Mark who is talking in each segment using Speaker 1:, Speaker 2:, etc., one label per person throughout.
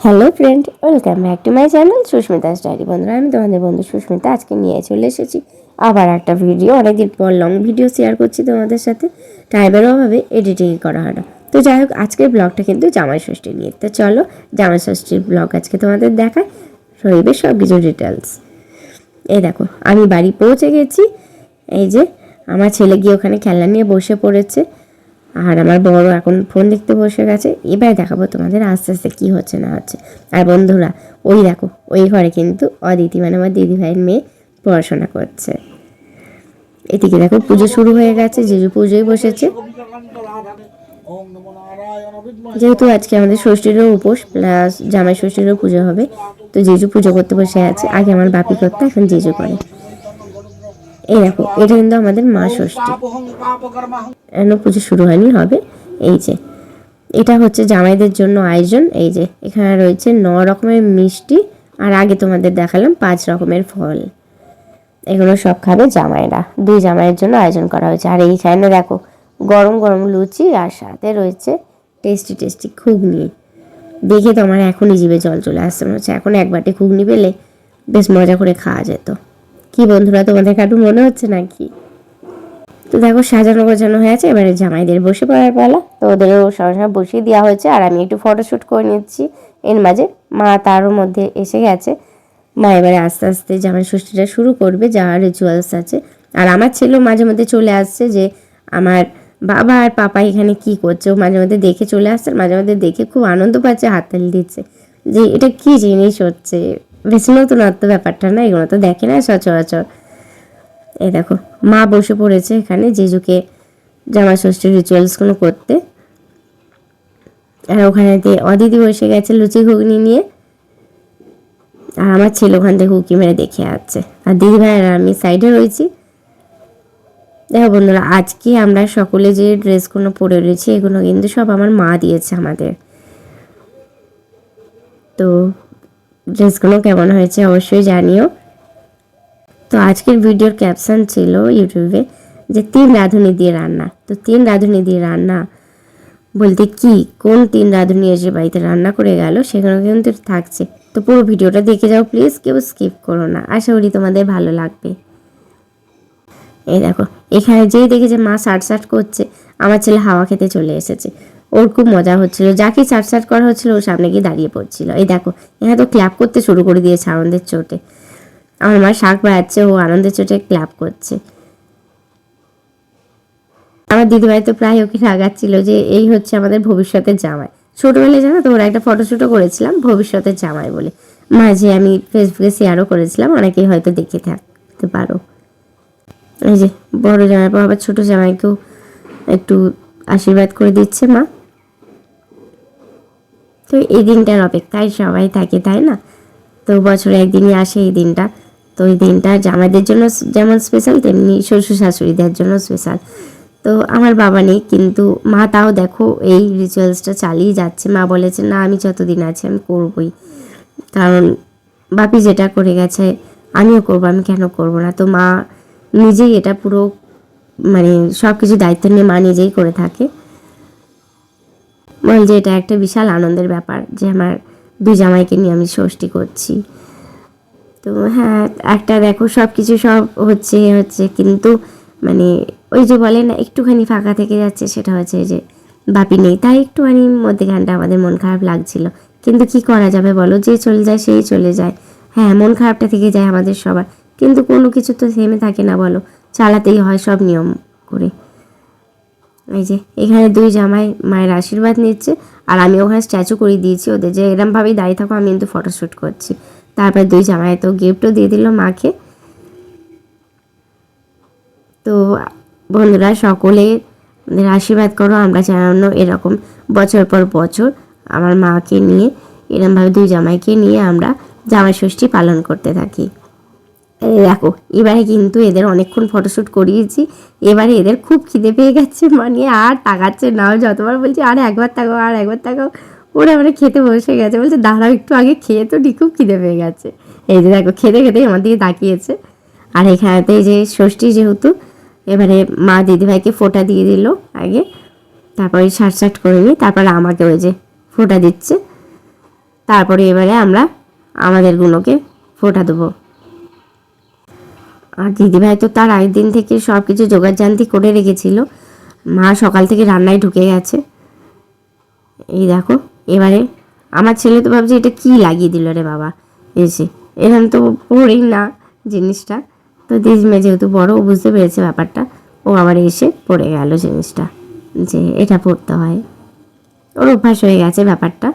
Speaker 1: Hello friend, welcome back to my channel Susmita's diary. বন্ধুরা, আমি তোমাদের বন্ধু সুস্মিতা আজকে নিয়ে চলে এসেছি আবার একটা ভিডিও। অনেকদিন পর লং ভিডিও শেয়ার করছি তোমাদের সাথে, টাইমের অভাবে এডিটিং করা হয় না। তো যাই হোক, আজকের ব্লগটা কিন্তু জামাই ষষ্ঠী নিয়ে। তো চলো জামাই ষষ্ঠীর ব্লগ আজকে তোমাদের দেখায়, শরীরের সব কিছু ডিটেলস। এই দেখো, আমি বাড়ি পৌঁছে গেছি। এই যে আমার ছেলে গিয়ে ওখানে খেলনা নিয়ে বসে পড়েছে, আর আমার বড় এখন ফোন দেখতে বসে গেছে। এবার দেখাবো তোমাদের আস্তে আস্তে কী হচ্ছে না হচ্ছে। আর বন্ধুরা, ওই দেখো, ওই ঘরে কিন্তু অদিতি মানে আমার দিদি ভাইয়ের মেয়ে পড়াশোনা করছে। এদিকে দেখো পুজো শুরু হয়ে গেছে, জিজু পুজোয় বসেছে। যেহেতু আজকে আমাদের ষষ্ঠীরও উপোস প্লাস জামাই ষষ্ঠীরও পুজো হবে, তো জিজু পুজো করতে বসে আছে। আগে আমার বাপি করতে, এখন জিজু করে। এই দেখো, এটা কিন্তু আমাদের মা ষষ্ঠী, এখনো পুজো শুরু হয়নি, হবে। এই যে এটা হচ্ছে জামাইদের জন্য আয়োজন। এই যে এখানে রয়েছে 9 রকমের মিষ্টি, আর আগে তোমাদের দেখালাম 5 রকমের ফল। এগুলো সব খাবে জামাইরা, 2 জামাইয়ের জন্য আয়োজন করা হয়েছে। আর এইখানে দেখো গরম গরম লুচি, আর সাথে রয়েছে টেস্টি টেস্টি ঘুগনি। দেখে তো আমার এখনই জিভে জল চলে আসছে, মনে হচ্ছে এখন এক বাটি ঘুগনি পেলে বেশ মজা করে খাওয়া যেত। কি বন্ধুরা, তোমাদের কাটু মনে হচ্ছে নাকি? তো দেখো সাজানো গোছানো হয়ে আছে, এবারে জামাইদের বসে পড়ার পালা। তো ওদেরও সরাসরি বসিয়ে দেওয়া হয়েছে, আর আমি একটু ফটোশ্যুট করে নিচ্ছি। এর মাঝে মা তারও মধ্যে এসে গেছে। মা এবারে আস্তে আস্তে জামাই ষষ্ঠীটা শুরু করবে, যা রিচুয়ালস আছে। আর আমার ছেলেও মাঝে মধ্যে চলে আসছে যে আমার বাবা আর পাপা এখানে কি করছে, ও মাঝে মধ্যে দেখে চলে আসছে। মাঝে মধ্যে দেখে খুব আনন্দ পাচ্ছে, হাততালি দিচ্ছে যে এটা কি জিনিস হচ্ছে। বেশ নতুনত্ব ব্যাপারটা না, এগুলো তো দেখে না সচরাচর। এই দেখো মা বসে পড়েছে এখানে জিজুকে জামাই ষষ্ঠীর রিচুয়ালসগুলো করতে। আর ওখানেতে অদিতি বসে গেছে লুচি ঘুগনি নিয়ে, আর আমার ছেলে ওখান থেকে উঁকি মেরে দেখে আসছে। আর দিদিভাই আর আমি সাইডে রয়েছি। দেখো বন্ধুরা, আজকে আমরা সকলে যে ড্রেসগুলো পরে রয়েছি এগুলো কিন্তু সব আমার মা দিয়েছে আমাদের। তো ড্রেসগুলো কেমন হয়েছে অবশ্যই জানিও। তো আজকের ভিডিওর ক্যাপশন ছিল ইউটিউবে যে 3 রাঁধুনি দিয়ে রান্না। তো 3 রাঁধুনি দিয়ে রান্না বলতে কি, কোন 3 রাঁধুনি এসে বাড়িতে রান্না করে গেল সেখানে কিন্তু থাকছে। তো পুরো ভিডিওটা দেখে যাও প্লিজ, কেউ স্কিপ করো না, আশা করি তোমাদের ভালো লাগবে। এই দেখো এখানে যেই দেখেছে মা সাট করছে, আমার ছেলে হাওয়া খেতে চলে এসেছে। ওর খুব মজা হচ্ছিল, যাকে সাট করা হচ্ছিল ওর সামনে গিয়ে দাঁড়িয়ে পড়ছিল। এই দেখো এখানে তো ক্ল্যাপ করতে শুরু করে দিয়েছে আনন্দের চোটে। আমার মা শাক বাড়াচ্ছে, ও আনন্দের চোটে ক্ল্যাপ করছে। আমার দিদিভাই তো প্রায় ওকে রাগাচ্ছিল যে এই হচ্ছে আমাদের ভবিষ্যতের জামাই। ছোটবেলায় জানো তো ওরা একটা ফটোশ্যুটও করেছিলাম ভবিষ্যতের জামাই বলে, মাঝে আমি ফেসবুকে শেয়ারও করেছিলাম, অনেকেই হয়তো দেখে থাকতে পারো। এই যে বড় জামাই পর আবার ছোট জামাইকেও একটু আশীর্বাদ করে দিচ্ছে মা। তো এই দিনটার অপেক্ষায় সবাই থাকে, তাই না? তো বছরে একদিনই আসে এই দিনটা। তো এই দিনটা জামাইদের জন্য যেমন স্পেশাল, তেমনি শ্বশুর শাশুড়িদের জন্য স্পেশাল। তো আমার বাবা নেই, কিন্তু মা তাও দেখো এই রিচুয়ালসটা চালিয়ে যাচ্ছে। মা বলেছে না, আমি যতদিন আছি আমি করবই, কারণ বাপি যেটা করে গেছে আমিও করবো, আমি কেন করবো না। তো মা নিজেই এটা পুরো মানে সব কিছু দায়িত্ব নিয়ে মা নিজেই করে থাকে। বল যে এটা একটা বিশাল আনন্দের ব্যাপার যে আমার 2 জামাইকে নিয়ে আমি ষষ্ঠী করছি। তো হ্যাঁ, একটা দেখো সব কিছু সব হচ্ছে কিন্তু মানে ওই যে বলে না একটুখানি ফাঁকা থেকে যাচ্ছে, সেটা হচ্ছে যে বাপি নেই, তাই একটুখানি মধ্যেখানটা আমাদের মন খারাপ লাগছিল। কিন্তু কি করা যাবে বলো, যে চলে যায় সেই চলে যায়। হ্যাঁ, মন খারাপটা থেকে যায় আমাদের সবার, কিন্তু কোনো কিছু তো থেমে থাকে না বলো, চালাতেই হয় সব নিয়ম করে। এই যে এখানে 2 জামাই মায়ের আশীর্বাদ নিচ্ছে, আর আমি ওখানে স্ট্যাচু করে দিয়েছি ওদের যে এরমভাবেই দাঁড়িয়ে থাকো, আমি কিন্তু ফটোশ্যুট করছি। তারপর 2 জামাই তো গিফটও দিয়ে দিল মাকে। তো বন্ধুরা সকলে আশীর্বাদ করো, আমরা যেন এরকম বছর পর বছর আমার মাকে নিয়ে এরমভাবে 2 জামাইকে নিয়ে আমরা জামাই ষষ্ঠী পালন করতে থাকি। দেখো এবারে কিন্তু এদের অনেকক্ষণ ফটোশ্যুট করিয়েছি, এবারে এদের খুব খিদে পেয়ে গেছে, মানে আর তাকাচ্ছে না। যতবার বলছি আর একবার তাকাও আর একবার তাকাও, ওরা মানে খেতে বসে গেছে, বলছে দাঁড়াও একটু আগে খেয়ে তো নি, খুব খিদে পেয়ে গেছে। এই যে দেখো খেতে খেতেই আমার দিকে তাকিয়েছে। আর এখানেতে যে ষষ্ঠী যেহেতু, এবারে মা দিদিভাইকে ফোঁটা দিয়ে দিল আগে, তারপরে সাট করে নিই, তারপর আমাকে ওই যে ফোঁটা দিচ্ছে। তারপরে এবারে আমরা আমাদেরগুলোকে ফোঁটা দেবো। আর দিদিভাই তো তার আগের দিন থেকে সব কিছু জোগাড়জান্তি করে রেখেছিল। মা সকাল থেকে রান্নায় ঢুকে গেছে। এই দেখো এবারে আমার ছেলে তো ভাবছে এটা কি লাগিয়ে দিল রে বাবা এসে, এরকম তো পড়েই না জিনিসটা। তো দিদিমা যেহেতু বড়, ও বুঝতে পেরেছে ব্যাপারটা, ও আবার এসে পড়ে গেল জিনিসটা, যে এটা পড়তে হয়, ওর অভ্যাস হয়ে গেছে ব্যাপারটা।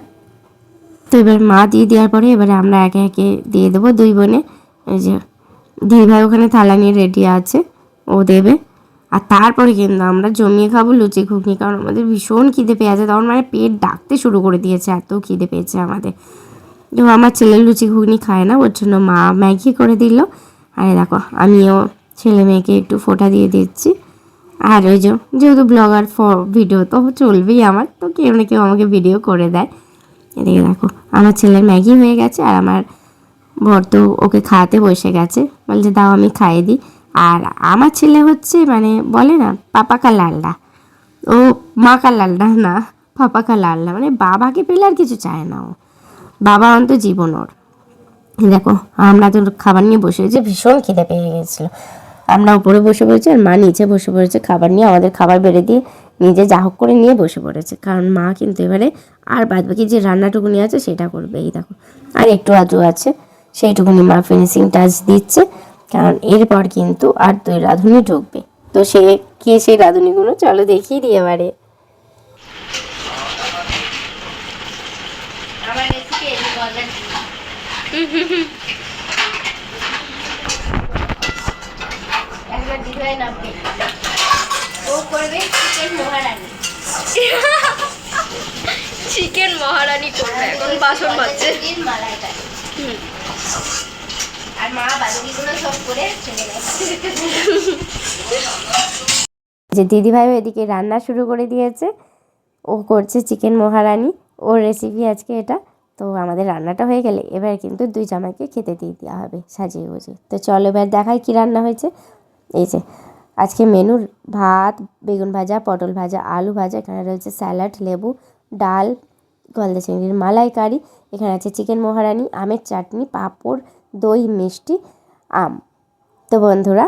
Speaker 1: তো এবার মা দিয়ে দেওয়ার পরে এবারে আমরা একে একে দিয়ে দেবো দুই বোনে। এই যে দিদিভাই ওখানে থালা নিয়ে রেডি আছে, ও দেবে। আর তারপরে কিন্তু আমরা জমিয়ে খাবো লুচি ঘুগনি, কারণ আমাদের ভীষণ খিদে পেয়েছে। তখন মানে পেট ডাকতে শুরু করে দিয়েছে, এত খিদে পেয়েছে আমাদের। তো আমার ছেলে লুচি ঘুগনি খায় না, ওর জন্য মা ম্যাগি করে দিল। আর দেখো আমিও ছেলে মেয়েকে একটু ফোঁটা দিয়ে দিচ্ছি। আর ওই যেহেতু ব্লগার ভিডিও তো চলবেই আমার, তো কেউ না কেউ আমাকে ভিডিও করে দেয়। এদিকে দেখো আমার ছেলের ম্যাগি হয়ে গেছে, আর আমার বর তো ওকে খাওয়াতে বসে গেছে, বলছে দাও আমি খাইয়ে দিই। আর আমার ছেলে হচ্ছে মানে বলে না পাপা কা লাল্লা, ও মা কা লাল্লা না, পাপা কা লাল্লা, মানে বাবাকে পেলে আর কিছু চায় না ও, বাবা অন্ত জীবন ওর। দেখো আমরা তো খাবার নিয়ে বসে যে ভীষণ খিদে পেয়ে গেছিলো, আমরা উপরে বসে পড়েছি আর মা নিচে বসে পড়েছে খাবার নিয়ে, আমাদের খাবার বেড়ে দিয়ে নিজে যা হোক করে নিয়ে বসে পড়েছে। কারণ মা কিন্তু এবারে আর বাদ বাকি যে রান্নাটুকুনি আছে সেটা করবে। এই দেখো আর একটু আজু আছে, সেইটুকুনি মা ফিনিশিং টাচ দিচ্ছে, কারণ এরপর কিন্তু আর 2 রাঁধুনি ঢুকবে। তো সে কে সেই রাঁধুনিগুলো চলো দেখিয়ে দিই এবারে।
Speaker 2: চিকেন মহারানি করবে, এখন বাসন বাজছে।
Speaker 1: আর মা বাদুড়িগুলো সব করে ফেলে গেছে। যে দিদিভাই এদিকে রান্না শুরু করে দিয়েছে, ও করছে চিকেন মহারানি, ওর রেসিপি আজকে এটা। তো আমাদের রান্নাটা হয়ে গেলে এবার কিন্তু 2 জামাইকে খেতে দিয়ে দেওয়া হবে সাজিয়ে গুজিয়ে। তো চলো এবার দেখাই কী রান্না হয়েছে। এই যে আজকে মেনুর ভাত, বেগুন ভাজা, পটল ভাজা, আলু ভাজা, এখানে রয়েছে স্যালাড, লেবু, ডাল, গলদা চিংড়ির মালাইকারি, এখানে আছে চিকেন মহারানি, আমের চাটনি, পাঁপড়, দই, মিষ্টি, আম। তো বন্ধুরা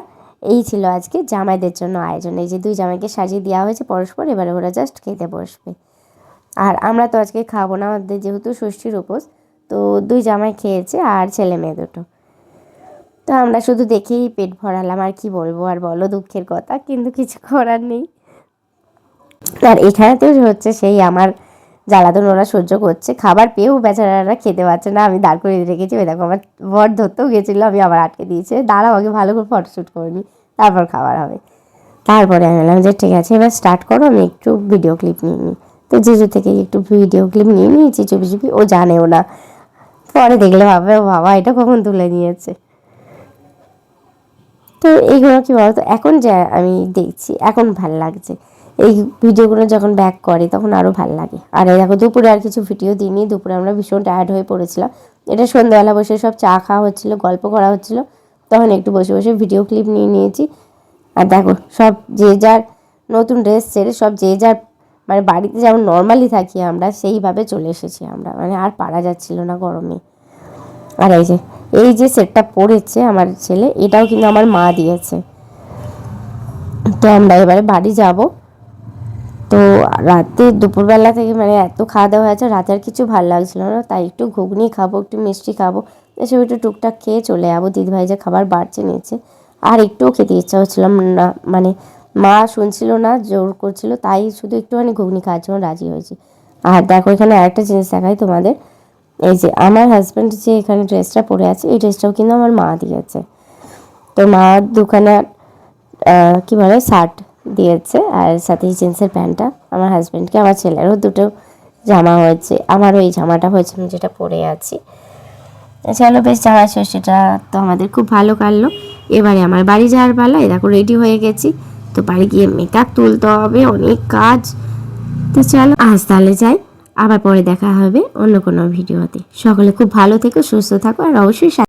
Speaker 1: এই ছিল আজকে জামাইদের জন্য আয়োজন। এই যে 2 জামাইকে সাজিয়ে দেওয়া হয়েছে পরস্পর, এবারে ওরা জাস্ট খেতে বসবে। আর আমরা তো আজকে খাবো না, আমাদের যেহেতু ষষ্ঠীর উপোস, তো 2 জামাই খেয়েছে আর ছেলে মেয়ে দুটো। তো আমরা শুধু দেখেই পেট ভরালাম, আর কি বলবো, আর বলো দুঃখের কথা, কিন্তু কিছু করার নেই। আর এখানে তো হচ্ছে সেই আমার জ্বালাতন ওরা সহ্য করছে, খাবার পেয়েও বেচারারা খেতে পারছে না। আমি দাঁড় করে রেখেছি, ওই দেখো আমার বর ধরতেও গেছিলো, আমি আবার আটকে দিয়েছে, দাঁড়াও আগে ভালো করে ফটোশ্যুট করে নিই, তারপর খাবার হবে। তারপরে আমি বললাম যে ঠিক আছে এবার স্টার্ট করো, আমি একটু ভিডিও ক্লিপ নিয়ে নিই। তো জিজু থেকে একটু ভিডিও ক্লিপ নিয়ে নিয়েছি চুপি চুপি, ও জানেও না, পরে দেখলে ভাবে ও বাবা এটা কখন তুলে নিয়েছে। তো এইগুলো কী বলতো, এখন যে আমি দেখছি এখন ভাল লাগছে, এই ভিডিওগুলো যখন ব্যাক করে তখন আরও ভাল লাগে। আর এই দেখো দুপুরে আর কিছু ভিডিও দিইনি, দুপুরে আমরা ভীষণ টায়ার্ড হয়ে পড়েছিলাম। এটা সন্ধ্যাবেলা বসে সব চা খাওয়া হচ্ছিলো, গল্প করা হচ্ছিলো, তখন একটু বসে বসে ভিডিও ক্লিপ নিয়ে নিয়েছি। আর দেখো সব যে যার নতুন ড্রেস ছেড়ে সব যে যার মানে বাড়িতে যেমন নর্মালি থাকি আমরা, সেইভাবে চলে এসেছি আমরা, মানে আর পারা যাচ্ছিল না গরমে। আর এই যে সেটটা পরেছে আমার ছেলে, এটাও কিন্তু আমার মা দিয়েছে। তো আমরা এবারে বাড়ি যাব। তো রাতে দুপুরবেলা থেকে মানে এত খাওয়া দাওয়া হয়েছে, রাতে আর কিছু ভালো লাগছিল না, তাই একটু ঘুগনি খাবো, একটু মিষ্টি খাবো, এসব একটু টুকটাক খেয়ে চলে যাবো। দিদিভাই যে খাবার বাড়ছে নিয়েছে, আর একটুও খেতে ইচ্ছা হচ্ছিল না, মানে মা শুনছিল না, জোর করছিল, তাই শুধু একটুখানি ঘুগনি খাওয়ার জন্য রাজি হয়েছি। আর দেখো এখানে আরেকটা জিনিস দেখাই তোমাদের, এই যে আমার হাজব্যান্ড যে এখানে ড্রেসটা পরে আছে, এই ড্রেসটাও কিন্তু আমার মা দিয়েছে। তো মা দোকানে কী বলে শার্ট দিয়েছে, আর সাথে জিন্সের প্যান্টটা আমার হাজব্যান্ডকে, আমার ছেলেরও দুটো জামা হয়েছে, আমারও এই জামাটা হয়েছে আমি যেটা পরে আছি। চলো বেশ, জামা ষষ্ঠীটা তো আমাদের খুব ভালো কাটলো। এবারে আমার বাড়ি যাওয়ার পালা, দেখো রেডি হয়ে গেছি। তো বাড়ি গিয়ে মেকআপ তুলতে হবে, অনেক কাজ। তো চলো আজ তাহলে যাই, আবার পরে দেখা হবে অন্য কোনো ভিডিওতে। সকলে খুব ভালো থেকো, সুস্থ থাকো, আর অবশ্যই